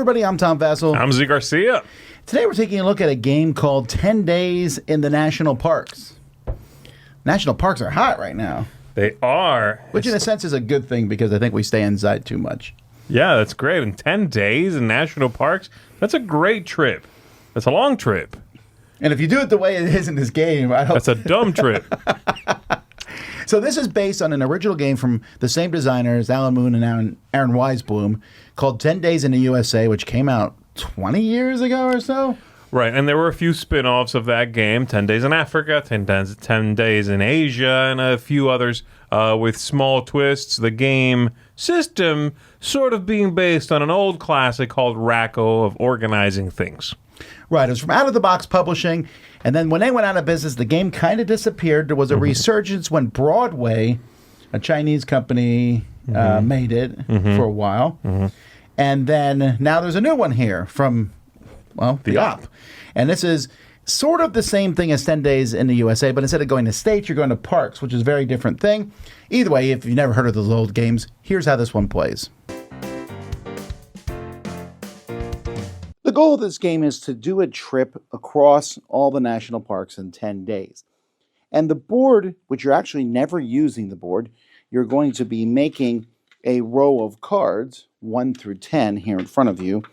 everybody, I'm Tom Vassell. I'm Z Garcia. Today we're taking a look at a game called 10 Days in the National Parks. National parks are hot right now. They are. Which in a sense is a good thing because I think we stay inside too much. Yeah, that's great. And 10 days in national parks, that's a great trip. That's a long trip. And if you do it the way it is in this game, I hope... That's a dumb trip. So this is based on an original game from the same designers, Alan Moon and Aaron Weisblum, called 10 Days in the USA, which came out 20 years ago or so. Right, and there were a few spin-offs of that game, 10 Days in Africa, 10 Days in Asia, and a few others with small twists. The game system sort of being based on an old classic called Racco of organizing things. Right, it was from Out of the Box Publishing, and then when they went out of business, the game kind of disappeared. There was a resurgence when Broadway, a Chinese company, made it for a while. And then now there's a new one here from, well, the Op. And this is sort of the same thing as 10 Days in the USA, but instead of going to states, you're going to parks, which is a very different thing. Either way, if you've never heard of those old games, here's how this one plays. The goal of this game is to do a trip across all the national parks in 10 days. And the board, which you're actually never using the board, you're going to be making a row of cards, 1 through 10 here in front of you,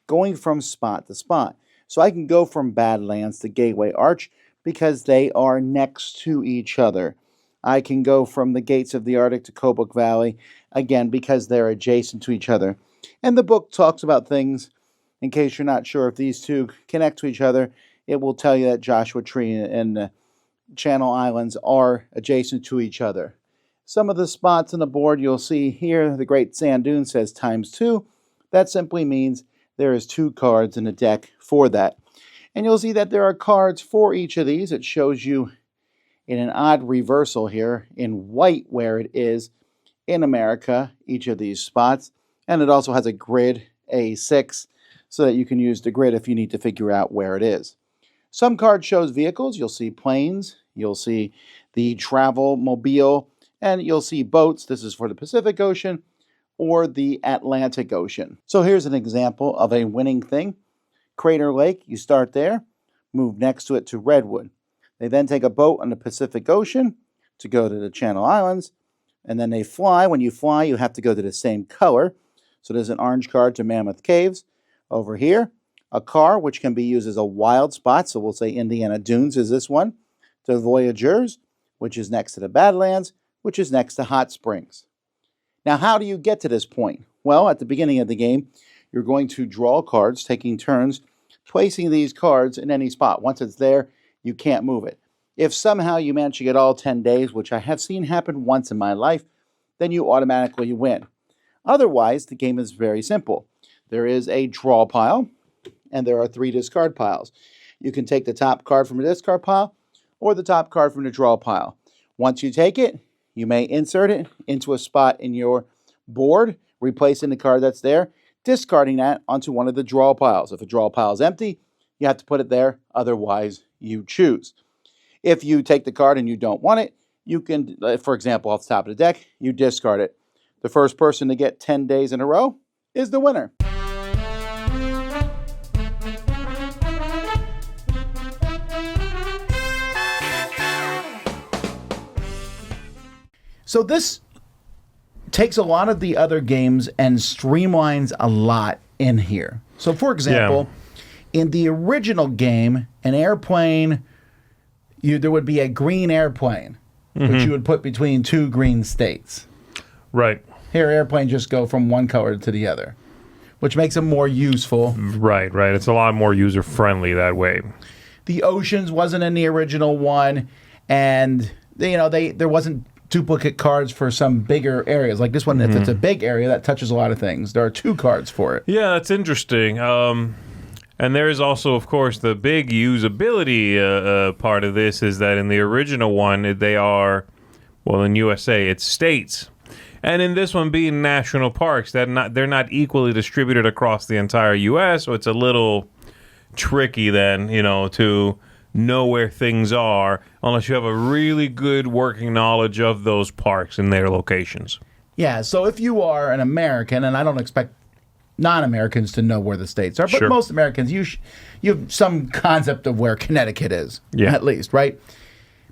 going from spot to spot. So I can go from Badlands to Gateway Arch because they are next to each other. I can go from the Gates of the Arctic to Kobuk Valley, again, because they're adjacent to each other. And the book talks about things, in case you're not sure if these two connect to each other, it will tell you that Joshua Tree and the Channel Islands are adjacent to each other. Some of the spots on the board you'll see here, the Great Sand Dune says ×2. That simply means there is 2 cards in the deck for that. And you'll see that there are cards for each of these. It shows you in an odd reversal here in white where it is in America, each of these spots. And it also has a grid, A6, so that you can use the grid if you need to figure out where it is. Some cards shows vehicles. You'll see planes, you'll see the travel mobile, and you'll see boats. This is for the Pacific Ocean or the Atlantic Ocean. So here's an example of a winning thing. Crater Lake, you start there, move next to it to Redwood. They then take a boat on the Pacific Ocean to go to the Channel Islands, and then they fly. When you fly, you have to go to the same color. So there's an orange card to Mammoth Caves. Over here, a car which can be used as a wild spot, so we'll say Indiana Dunes is this one, to Voyageurs, which is next to the Badlands, which is next to Hot Springs. Now, how do you get to this point? Well, at the beginning of the game, you're going to draw cards, taking turns, placing these cards in any spot. Once it's there, you can't move it. If somehow you manage to get all 10 days, which I have seen happen once in my life, then you automatically win. Otherwise, the game is very simple. There is a draw pile, and there are 3 discard piles. You can take the top card from the discard pile or the top card from the draw pile. Once you take it, you may insert it into a spot in your board, replacing the card that's there, discarding that onto one of the draw piles. If a draw pile is empty, you have to put it there. Otherwise, you choose. If you take the card and you don't want it, you can, for example, off the top of the deck, you discard it. The first person to get 10 days in a row is the winner. So this takes a lot of the other games and streamlines a lot in here. So for example, in the original game, an airplane, there would be a green airplane, which you would put between 2 green states. Right. Here, airplanes just go from one color to the other, which makes them more useful. Right. It's a lot more user-friendly that way. The oceans wasn't in the original one, and there wasn't duplicate cards for some bigger areas. Like this one, if it's a big area, that touches a lot of things. There are 2 cards for it. Yeah, that's interesting. And there is also, of course, the big usability part of this is that in the original one, they are, well, in USA, it's states. And in this one being national parks, they're not equally distributed across the entire U.S., so it's a little tricky then, to know where things are unless you have a really good working knowledge of those parks and their locations. Yeah, so if you are an American, and I don't expect non-Americans to know where the states are, but Sure. most Americans, you have some concept of where Connecticut is, Yeah. at least, right?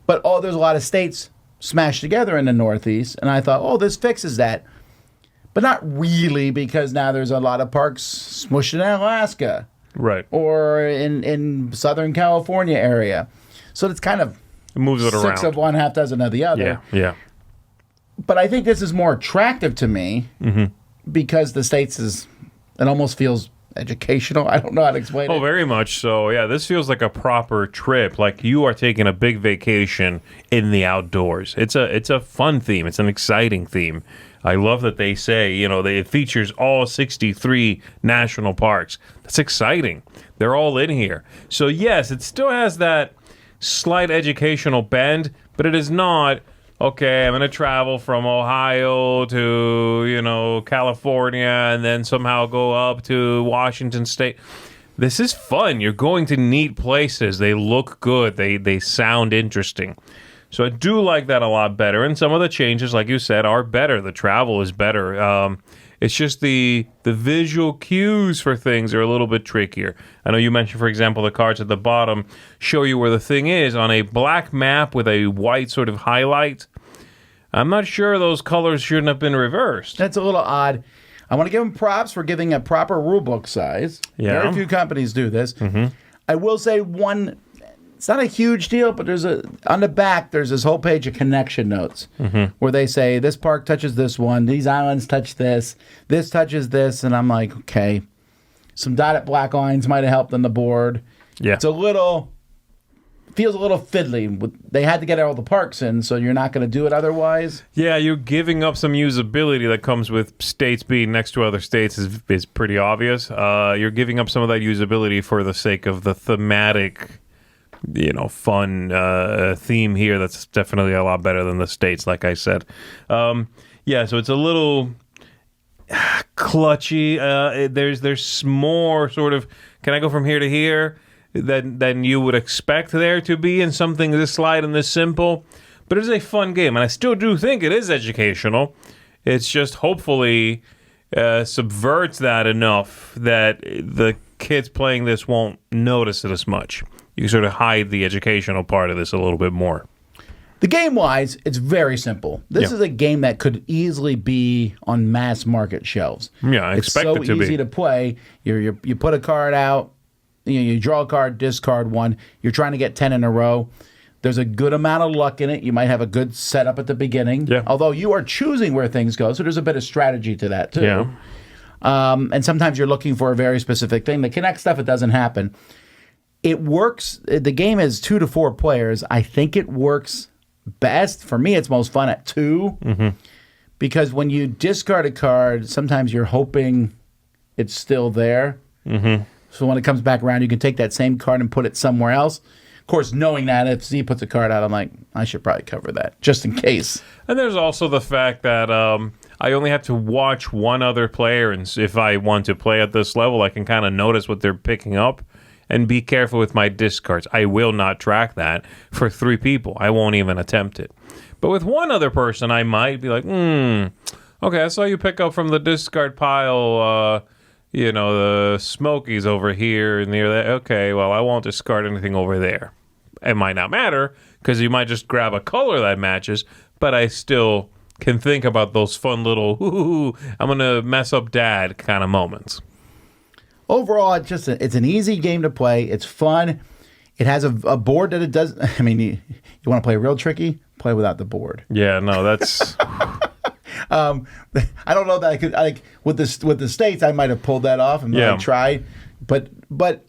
But there's a lot of states smashed together in the Northeast, and I thought, this fixes that. But not really, because now there's a lot of parks smushed in Alaska Right. or in Southern California area. So it's kind of It moves it six around. of one, half dozen of the other. Yeah. Yeah. But I think this is more attractive to me because the States it almost feels educational. I don't know how to explain Oh, it. very much so. Yeah, this feels like a proper trip. Like you are taking a big vacation in the outdoors. It's a fun theme. It's an exciting theme. I love that they say, it features all 63 national parks. That's exciting. They're all in here. So yes, it still has that slight educational bend, but it is not, okay, I'm going to travel from Ohio to, California and then somehow go up to Washington State. This is fun. You're going to neat places. They look good. They sound interesting. So I do like that a lot better. And some of the changes, like you said, are better. The travel is better. It's just the visual cues for things are a little bit trickier. I know you mentioned, for example, the cards at the bottom show you where the thing is on a black map with a white sort of highlight. I'm not sure those colors shouldn't have been reversed. That's a little odd. I want to give them props for giving a proper rule book size. Yeah. Very few companies do this. I will say it's not a huge deal, but on the back, there's this whole page of connection notes where they say this park touches this one, these islands touch this touches this, and I'm like, okay, some dotted black lines might have helped on the board. Yeah. It's feels a little fiddly. They had to get all the parks in, so you're not going to do it otherwise. Yeah, you're giving up some usability that comes with states being next to other states is pretty obvious. You're giving up some of that usability for the sake of the thematic, fun theme here. That's definitely a lot better than the states, like I said. So it's a little clutchy. There's more sort of, can I go from here to here? Than you would expect there to be in something this light and this simple. But it's a fun game, and I still do think it is educational. It's just hopefully subverts that enough that the kids playing this won't notice it as much. You can sort of hide the educational part of this a little bit more. The game-wise, it's very simple. This is a game that could easily be on mass market shelves. Yeah, I expect it to be. It's so easy to play. You put a card out, you draw a card, discard one. You're trying to get 10 in a row. There's a good amount of luck in it. You might have a good setup at the beginning. Yeah. Although you are choosing where things go, so there's a bit of strategy to that, too. Yeah. And sometimes you're looking for a very specific thing. The Connect stuff, it doesn't happen. It works. The game is 2 to 4 players. I think it works best. For me, it's most fun at 2. Because when you discard a card, sometimes you're hoping it's still there. So when it comes back around, you can take that same card and put it somewhere else. Of course, knowing that if Z puts a card out, I'm like, I should probably cover that just in case. And there's also the fact that I only have to watch one other player, and if I want to play at this level, I can kind of notice what they're picking up and be careful with my discards. I will not track that for 3 people. I won't even attempt it. But with one other person, I might be like, okay, I saw you pick up from the discard pile, the Smokies over here near that. Okay, well, I won't discard anything over there. It might not matter because you might just grab a color that matches, but I still can think about those fun little, I'm going to mess up dad kind of moments. Overall, it's an easy game to play. It's fun. It has a board that it does. I mean, you want to play real tricky? Play without the board. Yeah, no, that's... I don't know that I could with the states. I might have pulled that off and tried, but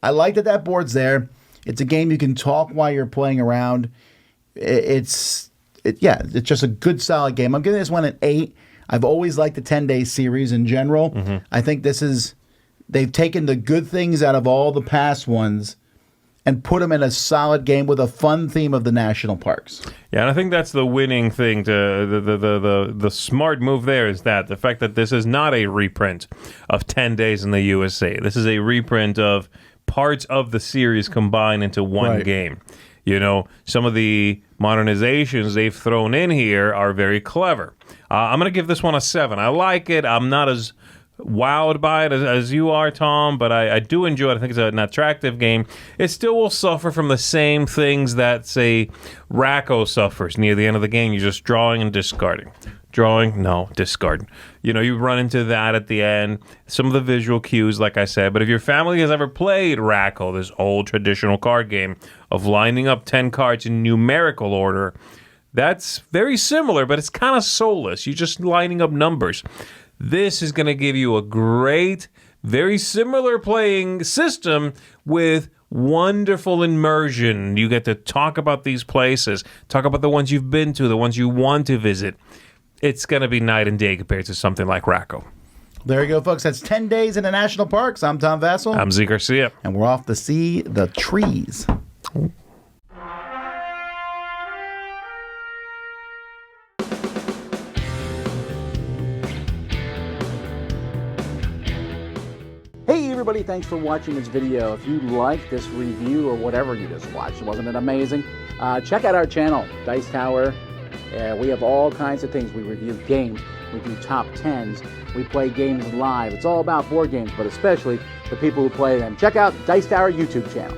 I like that board's there. It's a game you can talk while you're playing around. It's just a good solid game. I'm giving this one an 8. I've always liked the 10-day series in general. I think they've taken the good things out of all the past ones and put them in a solid game with a fun theme of the national parks. Yeah, and I think that's the winning thing. The smart move there is that the fact that this is not a reprint of 10 Days in the USA. This is a reprint of parts of the series combined into one game. Some of the modernizations they've thrown in here are very clever. I'm going to give this one a 7. I like it. I'm not as wowed by it as you are, Tom, but I do enjoy it. I think it's an attractive game. It still will suffer from the same things that, say, Racco suffers near the end of the game. You're just drawing and discarding. Drawing, no, discarding. You know, you run into that at the end. Some of the visual cues, like I said. But if your family has ever played Racco, this old traditional card game of lining up 10 cards in numerical order, that's very similar, but it's kind of soulless. You're just lining up numbers. This is going to give you a great, very similar playing system with wonderful immersion. You get to talk about these places, talk about the ones you've been to, the ones you want to visit. It's going to be night and day compared to something like Racco. There you go, folks. That's 10 days in the national parks. I'm Tom Vassell. I'm Z Garcia. And we're off to see the trees. Hey everybody, thanks for watching this video. If you like this review or whatever you just watched, wasn't it amazing? Check out our channel, Dice Tower. We have all kinds of things. We review games, we do top 10s, we play games live. It's all about board games, but especially the people who play them. Check out Dice Tower YouTube channel.